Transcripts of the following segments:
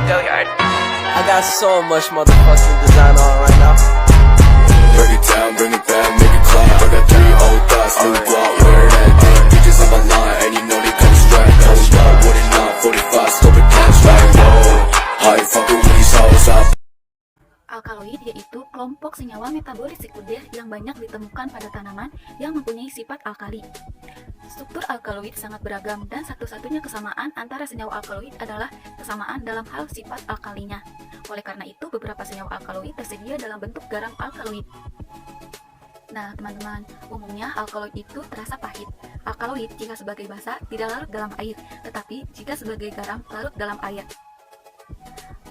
Go yard. I got so much motherfucking design on right now. Break it down, bring it back, make it clap. I got 3 old thoughts, new block, where that thing. Bitches on my line, and you know they come straight. Hold up, what it not, 45, scope it cash like whoa. High fucking with these hoes up. Alkaloid yaitu kelompok senyawa metabolit sekunder yang banyak ditemukan pada tanaman yang mempunyai sifat alkali. Struktur alkaloid sangat beragam dan satu-satunya kesamaan antara senyawa alkaloid adalah kesamaan dalam hal sifat alkalinya. Oleh karena itu, beberapa senyawa alkaloid tersedia dalam bentuk garam alkaloid. Nah, teman-teman, umumnya alkaloid itu terasa pahit. Alkaloid jika sebagai basa tidak larut dalam air, tetapi jika sebagai garam larut dalam air.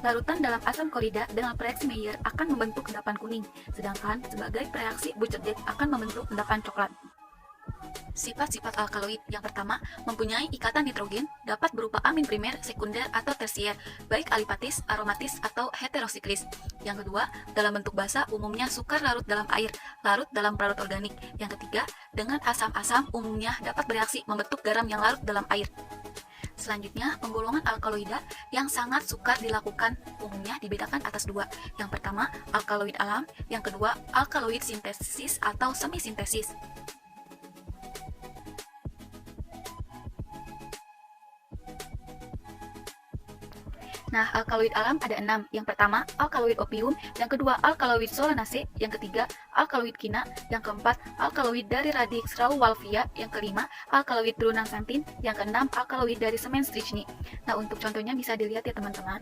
Larutan dalam asam klorida dengan reaksi Maillard akan membentuk endapan kuning, sedangkan sebagai reaksi Bucherdijk akan membentuk endapan coklat. Sifat-sifat alkaloid yang pertama, mempunyai ikatan nitrogen, dapat berupa amin primer, sekunder, atau tersier, baik alipatis, aromatis, atau heterosiklis. Yang kedua, dalam bentuk basa umumnya sukar larut dalam air, larut dalam pelarut organik. Yang ketiga, dengan asam-asam umumnya dapat bereaksi membentuk garam yang larut dalam air. Selanjutnya, penggolongan alkaloida yang sangat sukar dilakukan umumnya dibedakan atas 2. Yang pertama, alkaloid alam, yang kedua, alkaloid sintesis atau semi-sintesis. Nah, alkaloid alam ada 6. Yang pertama, alkaloid opium, yang kedua, alkaloid solanase, yang ketiga, alkaloid kina, yang keempat, alkaloid dari radix rauwolfia, yang kelima, alkaloid turunan santin, yang keenam, alkaloid dari semen strychni. Nah, untuk contohnya bisa dilihat ya teman-teman.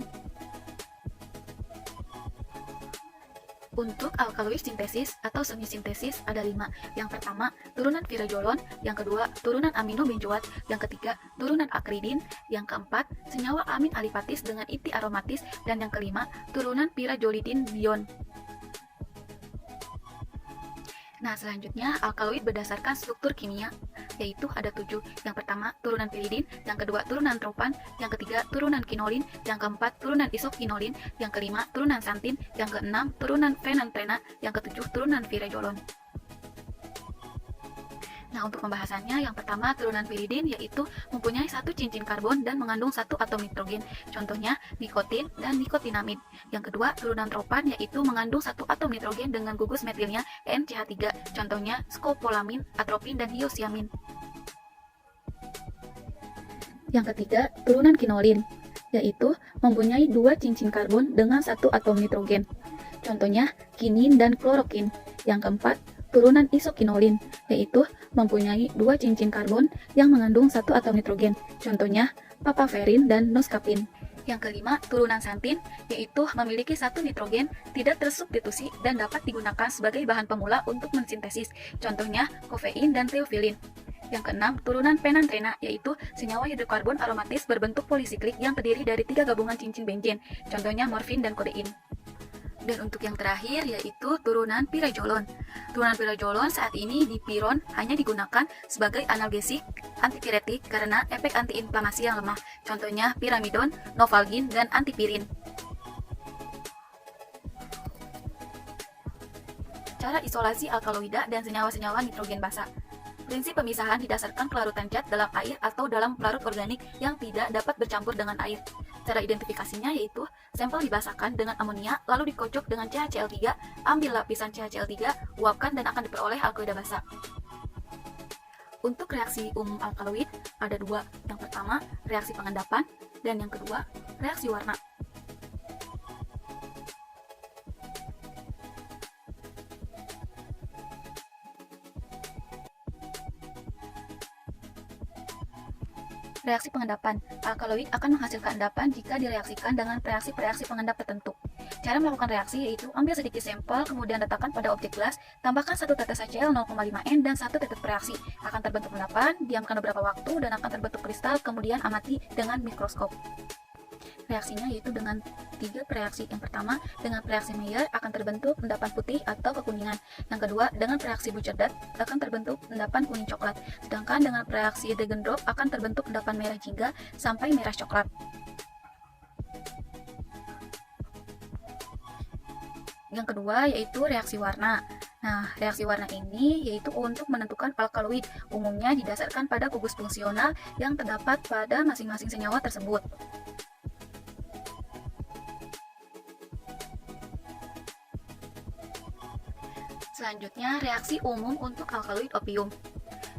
Untuk alkaloid sintesis atau semi-sintesis ada 5. Yang pertama, turunan virajolon, yang kedua, turunan aminobenzoat, yang ketiga, turunan akridin, yang keempat, senyawa amin alipatis dengan inti aromatis, dan yang kelima, turunan pirajolidin bion. Nah, selanjutnya alkaloid berdasarkan struktur kimia, yaitu ada 7. Yang pertama, turunan piridin, yang kedua, turunan tropan, yang ketiga, turunan kinolin, yang keempat, turunan isokinolin, yang kelima, turunan santin, yang keenam, turunan fenantrena, yang ketujuh, turunan virajolon. Nah, untuk pembahasannya, yang pertama, turunan piridin yaitu mempunyai 1 cincin karbon dan mengandung 1 atom nitrogen, contohnya nikotin dan nikotinamid. Yang kedua, turunan tropan yaitu mengandung 1 atom nitrogen dengan gugus metilnya NCH3, contohnya skopolamin, atropin, dan hiosiamin. Yang ketiga, turunan kinolin yaitu mempunyai 2 cincin karbon dengan 1 atom nitrogen, contohnya kinin dan klorokin. Yang keempat, turunan isokinolin yaitu mempunyai 2 cincin karbon yang mengandung 1 atom nitrogen, contohnya papaverin dan noskapin. Yang kelima, turunan santin yaitu memiliki 1 nitrogen, tidak tersubstitusi dan dapat digunakan sebagai bahan pemula untuk mensintesis, contohnya kofein dan teofilin. Yang keenam, turunan penantrena yaitu senyawa hidrokarbon aromatis berbentuk polisiklik yang terdiri dari 3 gabungan cincin benzen, contohnya morfin dan kodein. Dan untuk yang terakhir yaitu turunan pirajolon. Turunan pirajolon saat ini di piron hanya digunakan sebagai analgesik, antipiretik karena efek antiinflamasi yang lemah, contohnya piramidon, novalgin, dan antipirin. Cara isolasi alkaloida dan senyawa-senyawa nitrogen basa. Prinsip pemisahan didasarkan kelarutan zat dalam air atau dalam pelarut organik yang tidak dapat bercampur dengan air. Cara identifikasinya yaitu sampel dibasahkan dengan amonia, lalu dikocok dengan CaCl3, ambil lapisan CaCl3, uapkan dan akan diperoleh alkaloida basa. Untuk reaksi umum alkaloid ada 2. Yang pertama, reaksi pengendapan, dan yang kedua, reaksi warna. Reaksi pengendapan. Alkaloid akan menghasilkan endapan jika direaksikan dengan reaksi-reaksi pengendap tertentu. Cara melakukan reaksi yaitu ambil sedikit sampel, kemudian letakkan pada objek gelas, tambahkan 1 tetes HCl 0,5 N dan 1 tetes reaksi. Akan terbentuk endapan, diamkan beberapa waktu dan akan terbentuk kristal, kemudian amati dengan mikroskop. Reaksinya yaitu dengan 3 reaksi. Yang pertama, dengan reaksi Maillard akan terbentuk endapan putih atau kekuningan. Yang kedua, dengan reaksi Bucherdijk akan terbentuk endapan kuning coklat. Sedangkan dengan reaksi Degendorf akan terbentuk endapan merah jingga sampai merah coklat. Yang kedua yaitu reaksi warna. Nah, reaksi warna ini yaitu untuk menentukan alkaloid, umumnya didasarkan pada gugus fungsional yang terdapat pada masing-masing senyawa tersebut. Selanjutnya, reaksi umum untuk alkaloid opium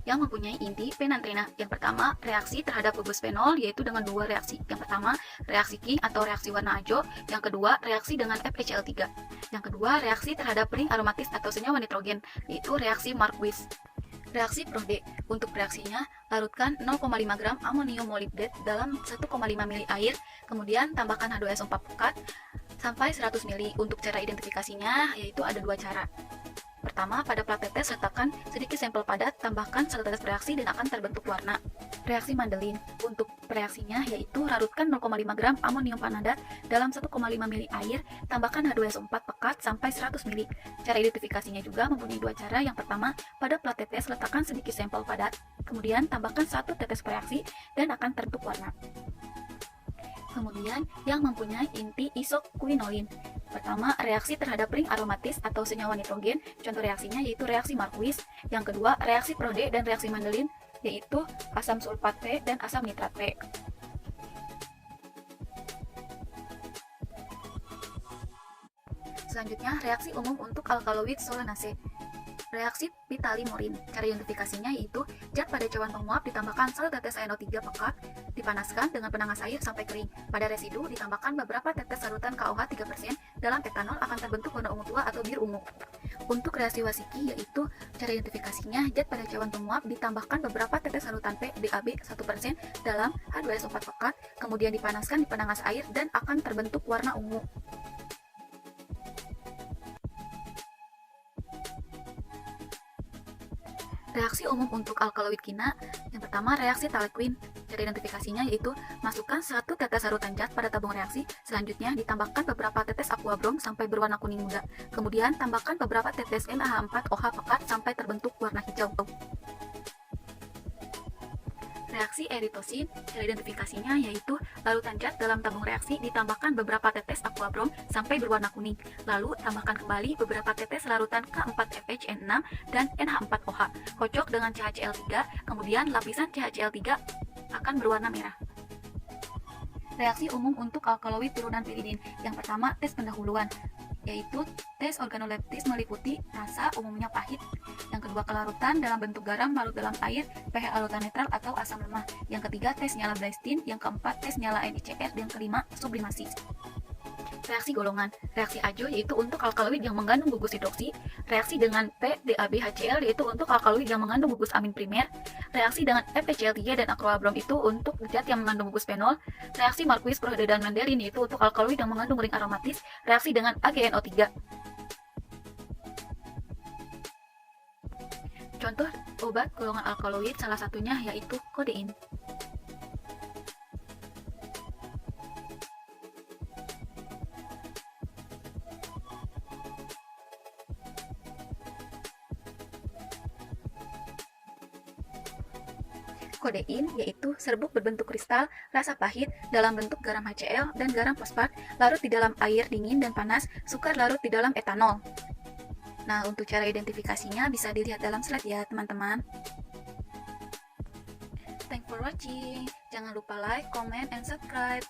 yang mempunyai inti penantrena. Yang pertama, reaksi terhadap gugus fenol yaitu dengan dua reaksi. Yang pertama, reaksi King atau reaksi warna hijau. Yang kedua, reaksi dengan FeCl3. Yang kedua, reaksi terhadap ring aromatis atau senyawa nitrogen yaitu reaksi Marquis. Reaksi Prode. Untuk reaksinya, larutkan 0,5 gram amonium molybdate dalam 1,5 ml air, kemudian tambahkan H2SO4 pekat sampai 100 ml. Untuk cara identifikasinya yaitu ada dua cara. Pertama, pada plat tetes letakkan sedikit sampel padat, tambahkan sel tetes reaksi dan akan terbentuk warna. Reaksi Mandelin. Untuk reaksinya yaitu larutkan 0,5 gram amonium panadat dalam 1,5 ml air, tambahkan H2SO4 pekat sampai 100 ml. Cara identifikasinya juga mempunyai dua cara. Yang pertama, pada plat tetes letakkan sedikit sampel padat, kemudian tambahkan 1 tetes reaksi dan akan terbentuk warna. Kemudian yang mempunyai inti isoquinolin. Pertama, reaksi terhadap ring aromatis atau senyawa nitrogen. Contoh reaksinya yaitu reaksi Marquis. Yang kedua, reaksi Prode dan reaksi Mandelin yaitu asam sulfat P dan asam nitrat P. Selanjutnya, reaksi umum untuk alkaloid solanase. Reaksi Pitali-Morin. Cara identifikasinya yaitu zat pada cawan penguap ditambahkan sel tetes NO3 pekat, dipanaskan dengan penanas air sampai kering. Pada residu ditambahkan beberapa tetes larutan KOH 3% dalam etanol akan terbentuk warna ungu tua atau biru ungu. Untuk reaksi Wasiki yaitu cara identifikasinya zat pada cawan penguap ditambahkan beberapa tetes larutan P DAB 1% dalam H2SO4 pekat, kemudian dipanaskan di penanas air dan akan terbentuk warna ungu. Reaksi umum untuk alkaloid kina. Yang pertama, reaksi Talequin. Cara identifikasinya yaitu masukkan 1 tetes larutan zat pada tabung reaksi, selanjutnya ditambahkan beberapa tetes aquabrom sampai berwarna kuning muda, kemudian tambahkan beberapa tetes NaH4OH pekat sampai terbentuk warna hijau. Reaksi eritosin. Cara identifikasinya yaitu larutan zat dalam tabung reaksi ditambahkan beberapa tetes aquabrom sampai berwarna kuning, lalu tambahkan kembali beberapa tetes larutan K4FHN6 dan NH4OH, kocok dengan CHCl3, kemudian lapisan CHCl3 akan berwarna merah. Reaksi umum untuk alkaloid turunan piridin. Yang pertama, tes pendahuluan, yaitu tes organoleptis meliputi rasa umumnya pahit. Yang kedua, kelarutan dalam bentuk garam larut dalam air, pH larutan netral atau asam lemah. Yang ketiga, tes nyala Blaistin. Yang keempat, tes nyala NiCr. Dan kelima, sublimasi. Reaksi golongan. Reaksi Ajo yaitu untuk alkaloid yang mengandung gugus hidroksi. Reaksi dengan PDAB-HCl yaitu untuk alkaloid yang mengandung gugus amin primer. Reaksi dengan FeCl3 dan aquabrom itu untuk zat yang mengandung gugus fenol. Reaksi Marquis, Prode, dan Mandelin yaitu untuk alkaloid yang mengandung ring aromatis. Reaksi dengan AgNO3. Contoh obat golongan alkaloid salah satunya yaitu kodein. Kodein yaitu serbuk berbentuk kristal, rasa pahit, dalam bentuk garam HCl dan garam fosfat, larut di dalam air dingin dan panas, sukar larut di dalam etanol. Nah, untuk cara identifikasinya bisa dilihat dalam slide ya, teman-teman. Thanks for watching. Jangan lupa like, comment, and subscribe.